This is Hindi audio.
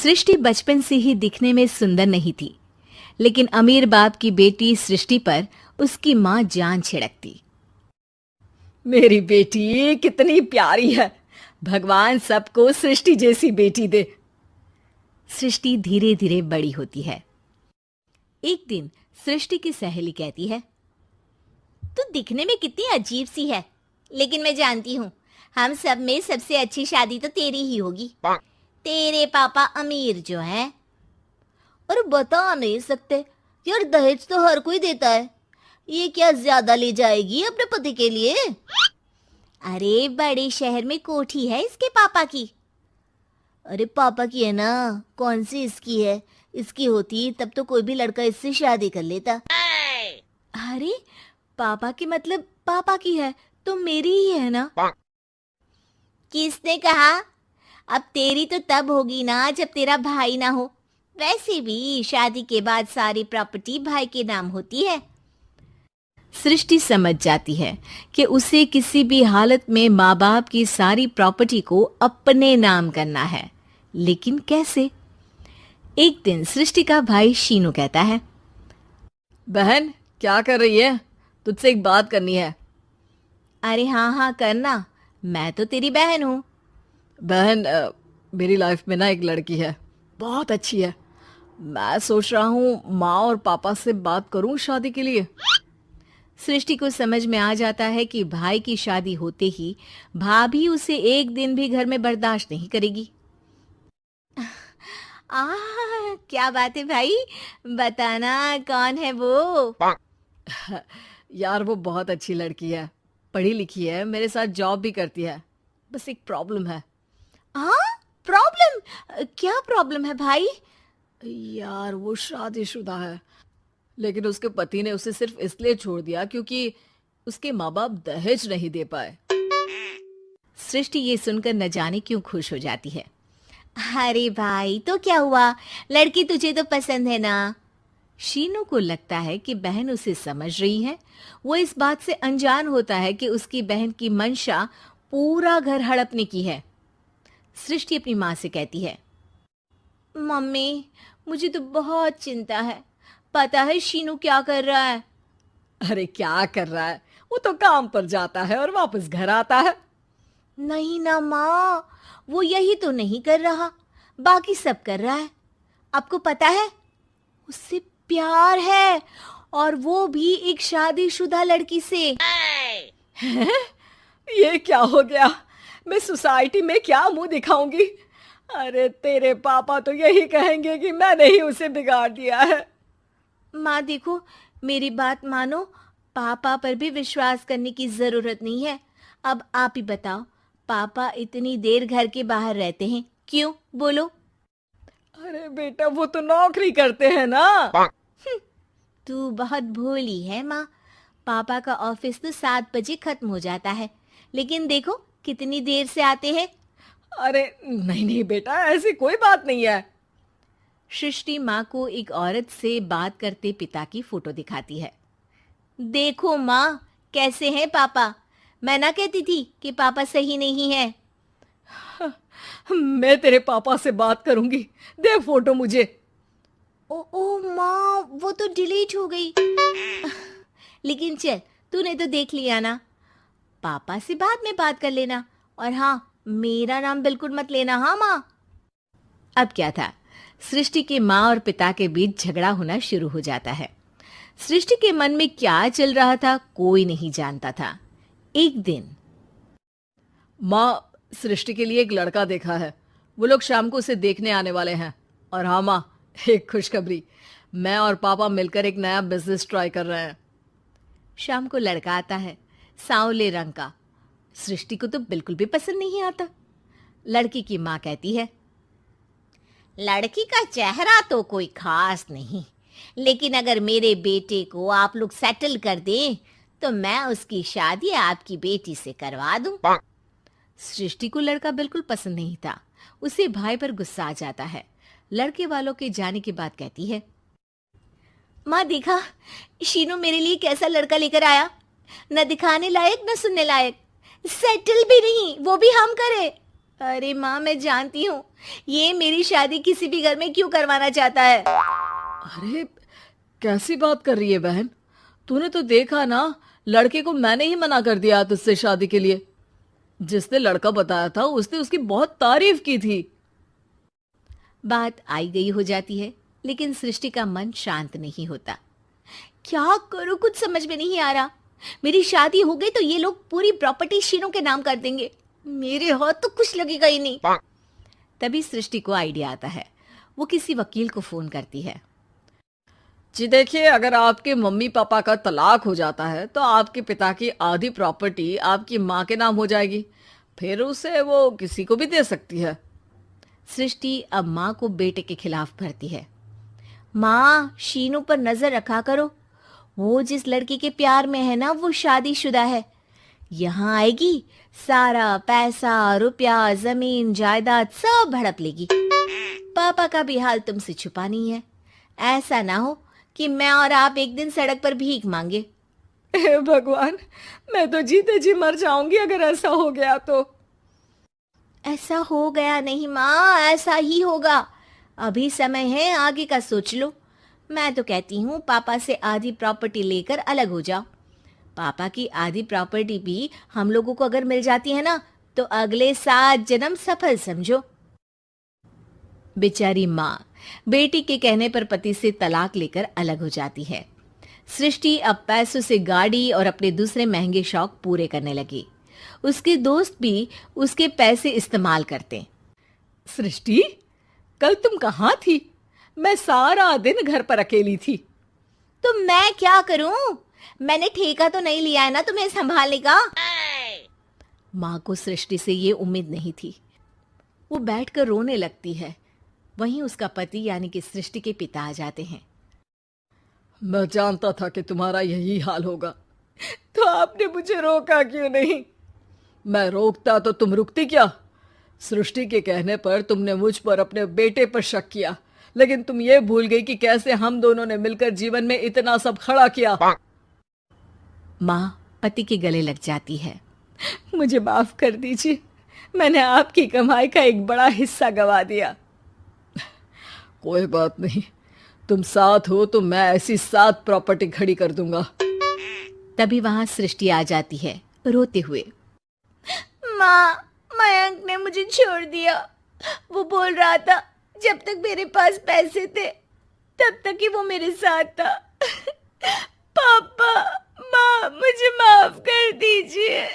सृष्टि बचपन से ही दिखने में सुंदर नहीं थी, लेकिन अमीर बाप की बेटी सृष्टि पर उसकी माँ जान छिड़कती। मेरी बेटी कितनी प्यारी है, भगवान सबको सृष्टि जैसी बेटी दे। सृष्टि धीरे धीरे बड़ी होती है। एक दिन सृष्टि की सहेली कहती है, तू दिखने में कितनी अजीब सी है, लेकिन मैं जानती हूँ हम सब में सबसे अच्छी शादी तो तेरी ही होगी। तेरे पापा अमीर जो हैं। और बता नहीं सकते यार, दहेज तो हर कोई देता है, ये क्या ज्यादा ले जाएगी अपने पति के लिए? अरे बड़े शहर में कोठी है इसके पापा की। अरे पापा की है ना, कौन सी इसकी है? इसकी होती तब तो कोई भी लड़का इससे शादी कर लेता। अरे पापा की मतलब पापा की है तो मेरी ही है ना? किसने कहा? अब तेरी तो तब होगी ना जब तेरा भाई ना हो। वैसे भी शादी के बाद सारी प्रॉपर्टी भाई के नाम होती है। सृष्टि समझ जाती है कि उसे किसी भी हालत में माँ बाप की सारी प्रॉपर्टी को अपने नाम करना है, लेकिन कैसे? एक दिन सृष्टि का भाई शीनू कहता है, बहन क्या कर रही है? तुझसे एक बात करनी है। अरे हाँ हाँ करना, मैं तो तेरी बहन हूँ। बहन मेरी लाइफ में ना एक लड़की है, बहुत अच्छी है। मैं सोच रहा हूँ माँ और पापा से बात करूँ शादी के लिए। सृष्टि को समझ में आ जाता है कि भाई की शादी होते ही भाभी उसे एक दिन भी घर में बर्दाश्त नहीं करेगी। क्या बात है भाई, बताना कौन है वो? यार वो बहुत अच्छी लड़की है, पढ़ी लिखी है, मेरे साथ जॉब भी करती है। बस एक प्रॉब्लम है। हाँ प्रॉब्लम? क्या प्रॉब्लम है भाई? यार वो शादीशुदा है, लेकिन उसके पति ने उसे सिर्फ इसलिए छोड़ दिया क्योंकि उसके माँ बाप दहेज नहीं दे पाए। सृष्टि ये सुनकर न जाने क्यों खुश हो जाती है। अरे भाई तो क्या हुआ, लड़की तुझे तो पसंद है ना? शीनू को लगता है कि बहन उसे समझ रही है। वो इस बात से अनजान होता है कि उसकी बहन की मंशा पूरा घर हड़पने की है। सृष्टि अपनी माँ से कहती है, मम्मी मुझे तो बहुत चिंता है, पता है शीनू क्या कर रहा है? अरे क्या कर रहा है, वो तो काम पर जाता है और वापस घर आता है। नहीं ना माँ, वो यही तो नहीं कर रहा, बाकी सब कर रहा है। आपको पता है उससे प्यार है, और वो भी एक शादीशुदा लड़की से। हैं? ये क्या हो गया? मैं सोसाइटी में क्या मुंह दिखाऊंगी? अरे तेरे पापा तो यही कहेंगे कि मैंने ही उसे बिगाड़ दिया है। माँ देखो, मेरी बात मानो, पापा पर भी विश्वास करने की जरूरत नहीं है। अब आप ही बताओ, पापा इतनी देर घर के बाहर रहते हैं क्यों, बोलो? अरे बेटा वो तो नौकरी करते हैं ना। तू बहुत भोली है माँ। पापा का ऑफिस तो 7 बजे खत्म हो जाता है, लेकिन देखो कितनी देर से आते हैं। अरे नहीं नहीं बेटा, ऐसी कोई बात नहीं है। सृष्टि माँ को एक औरत से बात करते पिता की फोटो दिखाती है। देखो माँ कैसे हैं पापा, मैं ना कहती थी कि पापा सही नहीं है। मैं तेरे पापा से बात करूंगी, दे फोटो मुझे। ओ माँ, वो तो डिलीट हो गई। लेकिन चल, तूने तो देख लिया ना, पापा से बाद में बात कर लेना। और हाँ, मेरा नाम बिल्कुल मत लेना। हाँ माँ। अब क्या था, सृष्टि के माँ और पिता के बीच झगड़ा होना शुरू हो जाता है। सृष्टि के मन में क्या चल रहा था कोई नहीं जानता था। एक दिन, माँ सृष्टि के लिए एक लड़का देखा है, वो लोग शाम को उसे देखने आने वाले हैं। और हाँ माँ, एक खुशखबरी, मैं और पापा मिलकर एक नया बिजनेस ट्राई कर रहे हैं। शाम को लड़का आता है, सांवले रंग का। सृष्टि को तो बिल्कुल भी पसंद नहीं आता। लड़की की माँ कहती है, लड़की का चेहरा तो कोई खास नहीं, लेकिन अगर मेरे बेटे को आप लोग सेटल कर दें तो मैं उसकी शादी आपकी बेटी से करवा दूं। सृष्टि को लड़का बिल्कुल पसंद नहीं था। उसे भाई पर गुस्सा आ जाता है। लड़के वालों के जाने के बाद कहती है, माँ देखा शीनू मेरे लिए कैसा लड़का लेकर आया, न दिखाने लायक न सुनने लायक, सेटल भी नहीं, वो भी हम करे। अरे माँ, मैं जानती हूँ ये मेरी शादी किसी भी घर में क्यों करवाना चाहता है। अरे कैसी बात कर रही है बहन? तूने तो देखा ना, लड़के को मैंने ही मना कर दिया तुझसे शादी के लिए। जिसने लड़का बताया था उसने उसकी बहुत तारीफ की थी। बात आई गई हो जाती है, लेकिन सृष्टि का मन शांत नहीं होता। क्या करूँ, कुछ समझ में नहीं आ रहा। मेरी शादी हो गई तो ये लोग पूरी प्रॉपर्टी शीनू के नाम कर देंगे। मेरे हाथ तो कुछ लगेगा ही नहीं। तभी सृष्टि को आइडिया आता है। वो किसी वकील को फोन करती है। जी देखिए, अगर आपके मम्मी पापा का तलाक हो जाता है तो आपके पिता की आधी प्रॉपर्टी आपकी माँ के नाम हो जाएगी। फिर उसे वो किसी को भी दे सकती है। सृष्टि अब माँ को बेटे के खिलाफ भरती है। माँ, शीनू पर नजर रखा करो। वो जिस लड़की के प्यार में है ना, वो शादीशुदा है। यहाँ आएगी, सारा पैसा, रुपया, जमीन, जायदाद सब हड़प लेगी। पापा का भी हाल तुमसे छुपा नहीं है। ऐसा ना हो कि मैं और आप एक दिन सड़क पर भीख मांगे। हे भगवान, मैं तो जीते जी मर जाऊंगी अगर ऐसा हो गया तो। ऐसा हो गया नहीं माँ, ऐसा ही होगा। अभी समय है, आगे का सोच लो। मैं तो कहती हूँ पापा से आधी प्रॉपर्टी लेकर अलग हो जाओ। पापा की आधी प्रॉपर्टी भी हम लोगों को अगर मिल जाती है ना, तो अगले 7 जन्म सफल समझो। बेचारी माँ बेटी के कहने पर पति से तलाक लेकर अलग हो जाती है। सृष्टि अब पैसों से गाड़ी और अपने दूसरे महंगे शौक पूरे करने लगी। उसके दोस्त भी उसके पैसे इस्तेमाल करते। सृष्टि, कल तुम कहाँ थी? मैं सारा दिन घर पर अकेली थी। तो मैं क्या करूं? मैंने ठेका तो नहीं लिया है ना तुम्हें संभालने का। माँ को सृष्टि से ये उम्मीद नहीं थी। वो बैठकर रोने लगती है। वहीं उसका पति यानी कि सृष्टि के पिता आ जाते हैं। मैं जानता था कि तुम्हारा यही हाल होगा, तो आपने मुझे रोका क्यों नहीं? मैं रोकता तो तुम रुकती क्या? सृष्टि के कहने पर तुमने मुझ पर, अपने बेटे पर शक किया, लेकिन तुम ये भूल गई कि कैसे हम दोनों ने मिलकर जीवन में इतना सब खड़ा किया। माँ पति के गले लग जाती है। मुझे माफ कर दीजिए, मैंने आपकी कमाई का एक बड़ा हिस्सा गवा दिया। कोई बात नहीं, तुम साथ हो तो मैं ऐसी 7 प्रॉपर्टी खड़ी कर दूंगा। तभी वहां सृष्टि आ जाती है रोते हुए। माँ, मयंक ने मुझे छोड़ दिया। वो बोल रहा था जब तक मेरे पास पैसे थे तब तक ही वो मेरे साथ था। पापा, माँ, मुझे माफ कर दीजिए।